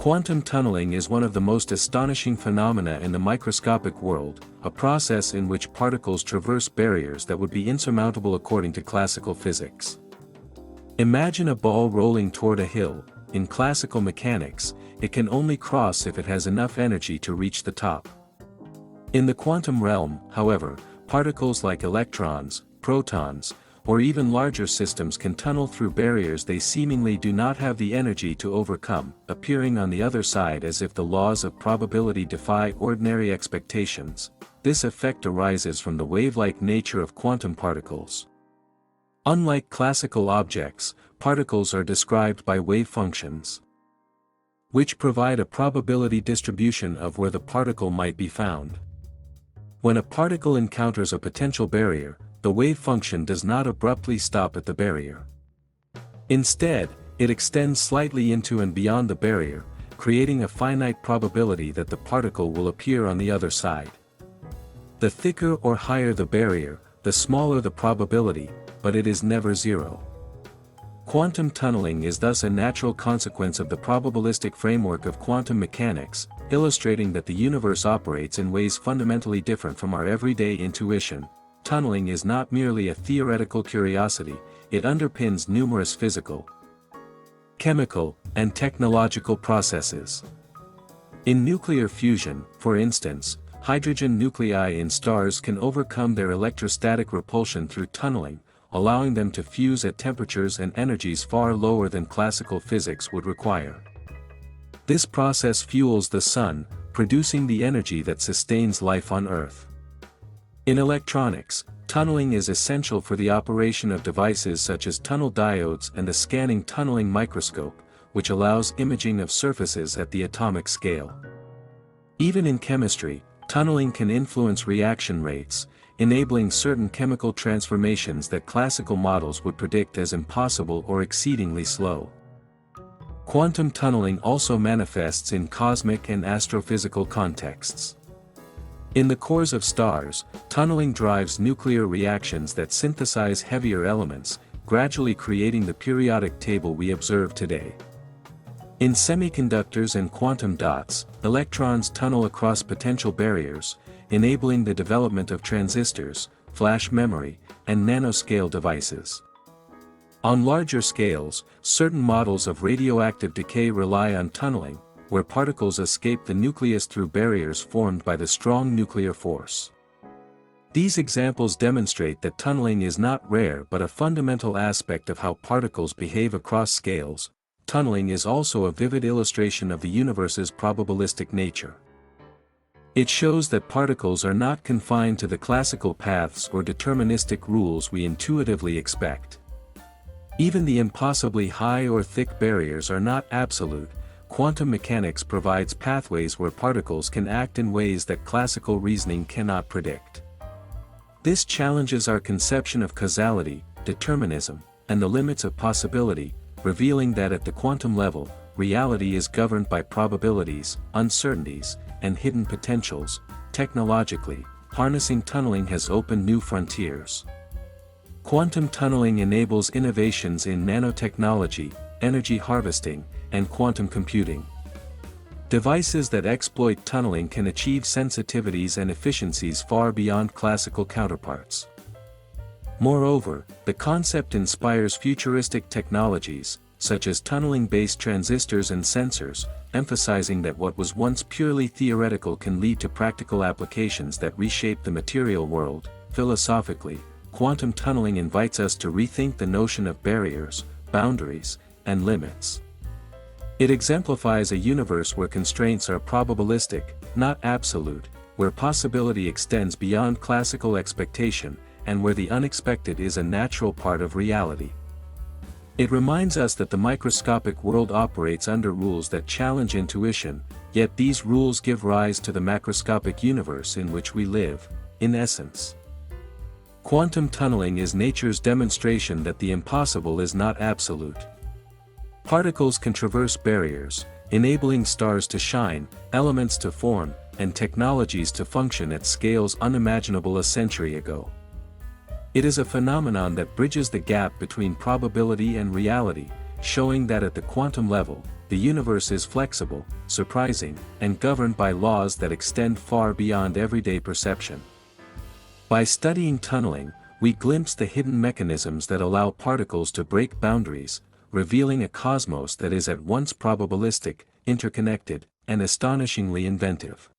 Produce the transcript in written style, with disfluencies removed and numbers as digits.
Quantum tunneling is one of the most astonishing phenomena in the microscopic world, a process in which particles traverse barriers that would be insurmountable according to classical physics. Imagine a ball rolling toward a hill. In classical mechanics, it can only cross if it has enough energy to reach the top. In the quantum realm, however, particles like electrons, protons, or even larger systems can tunnel through barriers they seemingly do not have the energy to overcome, appearing on the other side as if the laws of probability defy ordinary expectations. This effect arises from the wave-like nature of quantum particles. Unlike classical objects, particles are described by wave functions, which provide a probability distribution of where the particle might be found. When a particle encounters a potential barrier, the wave function does not abruptly stop at the barrier. Instead, it extends slightly into and beyond the barrier, creating a finite probability that the particle will appear on the other side. The thicker or higher the barrier, the smaller the probability, but it is never zero. Quantum tunneling is thus a natural consequence of the probabilistic framework of quantum mechanics, illustrating that the universe operates in ways fundamentally different from our everyday intuition. Tunneling is not merely a theoretical curiosity, it underpins numerous physical, chemical, and technological processes. In nuclear fusion, for instance, hydrogen nuclei in stars can overcome their electrostatic repulsion through tunneling, allowing them to fuse at temperatures and energies far lower than classical physics would require. This process fuels the sun, producing the energy that sustains life on Earth. In electronics, tunneling is essential for the operation of devices such as tunnel diodes and the scanning tunneling microscope, which allows imaging of surfaces at the atomic scale. Even in chemistry, tunneling can influence reaction rates, enabling certain chemical transformations that classical models would predict as impossible or exceedingly slow. Quantum tunneling also manifests in cosmic and astrophysical contexts. In the cores of stars, tunneling drives nuclear reactions that synthesize heavier elements, gradually creating the periodic table we observe today. In semiconductors and quantum dots, electrons tunnel across potential barriers, enabling the development of transistors, flash memory, and nanoscale devices. On larger scales, certain models of radioactive decay rely on tunneling, where particles escape the nucleus through barriers formed by the strong nuclear force. These examples demonstrate that tunneling is not rare but a fundamental aspect of how particles behave across scales. Tunneling is also a vivid illustration of the universe's probabilistic nature. It shows that particles are not confined to the classical paths or deterministic rules we intuitively expect. Even the impossibly high or thick barriers are not absolute. Quantum mechanics provides pathways where particles can act in ways that classical reasoning cannot predict. This challenges our conception of causality, determinism, and the limits of possibility, revealing that at the quantum level, reality is governed by probabilities, uncertainties, and hidden potentials. Technologically, harnessing tunneling has opened new frontiers. Quantum tunneling enables innovations in nanotechnology, energy harvesting, and quantum computing. Devices that exploit tunneling can achieve sensitivities and efficiencies far beyond classical counterparts. Moreover, the concept inspires futuristic technologies, such as tunneling-based transistors and sensors, emphasizing that what was once purely theoretical can lead to practical applications that reshape the material world. Philosophically, quantum tunneling invites us to rethink the notion of barriers, boundaries, and limits. It exemplifies a universe where constraints are probabilistic, not absolute, where possibility extends beyond classical expectation, and where the unexpected is a natural part of reality. It reminds us that the microscopic world operates under rules that challenge intuition, yet these rules give rise to the macroscopic universe in which we live. In essence, quantum tunneling is nature's demonstration that the impossible is not absolute. Particles can traverse barriers, enabling stars to shine, elements to form, and technologies to function at scales unimaginable a century ago. It is a phenomenon that bridges the gap between probability and reality, showing that at the quantum level, the universe is flexible, surprising, and governed by laws that extend far beyond everyday perception. By studying tunneling, we glimpse the hidden mechanisms that allow particles to break boundaries, revealing a cosmos that is at once probabilistic, interconnected, and astonishingly inventive.